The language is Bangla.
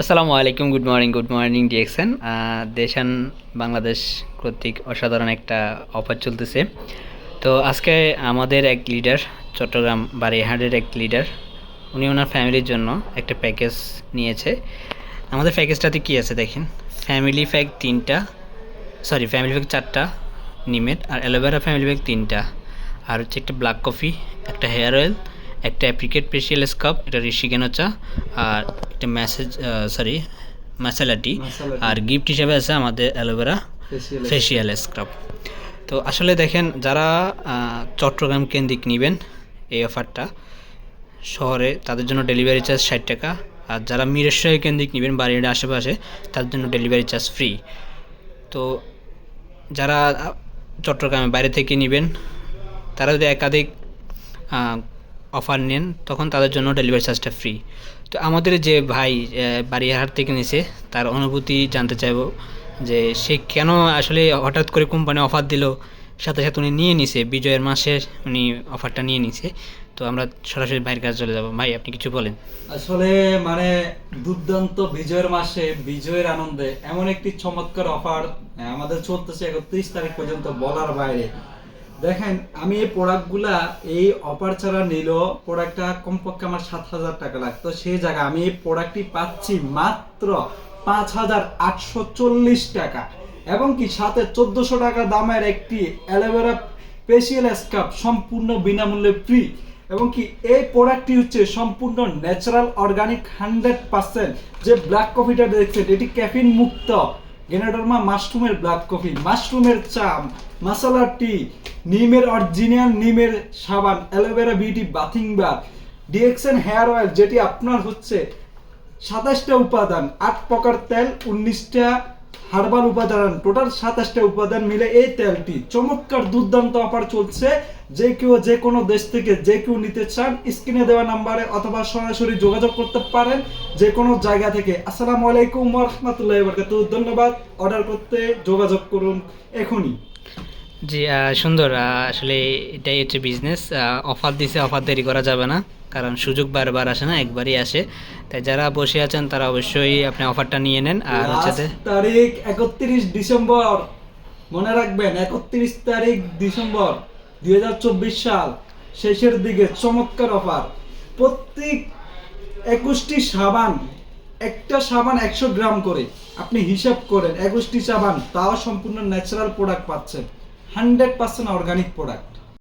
আসসালামু আলাইকুম, গুড মর্নিং ডিএক্সএন। দেশান বাংলাদেশ কর্তৃক অসাধারণ একটা অফার চলতেছে। তো আজকে আমাদের এক লিডার, চট্টগ্রাম বারীহাটের এক লিডার, উনি ওনার ফ্যামিলির জন্য একটা প্যাকেজ নিয়েছে। আমাদের প্যাকেজটাতে কি আছে দেখেন, ফ্যামিলি প্যাক 3টা, সরি ফ্যামিলি প্যাক 4টা নিমের, আর অ্যালোভেরা ফ্যামিলি প্যাক 3টা, আর হচ্ছে একটা ব্ল্যাক কফি, একটা হেয়ার অয়েল, একটা অ্যাপ্রিকেট ফেসিয়াল স্কাব, এটা ঋষিকেনো চা, আর একটা মাসালা টি, আর গিফট হিসেবে আছে আমাদের অ্যালোভেরা ফেসিয়াল স্ক্রাব। তো আসলে দেখেন, যারা চট্টগ্রাম কেন্দ্রিক নেবেন এই অফারটা, শহরে তাদের জন্য ডেলিভারি চার্জ 60 টাকা, আর যারা মিরেশ্বরী কেন্দ্রিক নেবেন বাড়ির আশেপাশে, তার জন্য ডেলিভারি চার্জ ফ্রি। তো যারা চট্টগ্রামের বাইরে থেকে নেবেন, তারা যদি একাধিক অফার নেন, তখন তাদের জন্য ডেলিভারি চার্জটা ফ্রি। তো আমাদের যে ভাই বারীহাট থেকে নিছে, তার অনুভূতি জানতে চাইবো যে সে কেন আসলে হঠাৎ করে কোম্পানি অফার দিল, সাথে সাথে উনি নিয়ে নিছে, বিজয়ের মাসে উনি অফারটা নিয়ে নিছে। তো আমরা সরাসরি ভাইয়ের কাছে চলে যাব। ভাই, আপনি কিছু বলেন। আসলে মানে দুর্দান্ত বিজয়ের মাসে বিজয়ের আনন্দে এমন একটি চমৎকার অফার আমাদের চলতেছে 31 তারিখ পর্যন্ত, বলার বাইরে। দেখেন, আমি এই প্রোডাক্টগুলা এই অফার ছাড়া নিল প্রোডাক্টটা কমপক্ষে আমার 7,000 টাকা লাগতো, সেই জায়গায় আমি এই প্রোডাক্টটি পাচ্ছি মাত্র 5,840 টাকা, এবং কি সাথে 1400 টাকা দামের একটি অ্যালোভেরা ফেসিয়াল স্কাব সম্পূর্ণ বিনামূল্যে ফ্রি। এবং কি এই প্রোডাক্টটি হচ্ছে সম্পূর্ণ ন্যাচারাল অর্গানিক 100%। যে ব্ল্যাক কফিটা দেখছেন, এটি ক্যাফিন মুক্ত গেনাডর্মা মাশরুমের ব্ল্যাক কফি, মাশরুমের চা, মাসালা টি, নিমের অরিজিনাল নিমের সাবান, অ্যালোভেরা বিউটি বাথিং বার, ডিএক্সএন হেয়ার অয়েল, যেটি আপনার হচ্ছে 27টা উপাদান, 8 প্রকার তেল, 19টা হার্বাল উপাদান, টোটাল 27টা উপাদান মিলে এই তেলটি চমৎকার দুর্দান্ত অফার চলছে। যে কেউ যে কোনো দেশ থেকে যে কেউ নিতে চান, স্ক্রিনে দেওয়া নাম্বারে অথবা সরাসরি যোগাযোগ করতে পারেন যে কোনো জায়গা থেকে। আসসালামু আলাইকুম ওয়া রাহমাতুল্লাহি ওয়া বারাকাতুহু। ধন্যবাদ। অর্ডার করতে যোগাযোগ করুন এখনই। জি, সুন্দর। আসলে এটাই হচ্ছে বিজনেস। অফার দিছে, অফার দেরি করা যাবে না, কারণ সুযোগ বারবার আসে না, একবারই আসে। তাই যারা বসে আছেন তারা অবশ্যই আপনি অফারটা নিয়ে নেন। আর হচ্ছে তারিখ 31 ডিসেম্বর, মনে রাখবেন 31 তারিখ ডিসেম্বর 2024 সাল, শেষের দিকে চমৎকার অফার। প্রত্যেক 21টি সাবান, একটা সাবান 100 গ্রাম করে, আপনি হিসাব করেন 21টি সাবান, তাও সম্পূর্ণ ন্যাচারাল প্রোডাক্ট পাচ্ছেন, 100% অর্গানিক প্রোডাক্ট।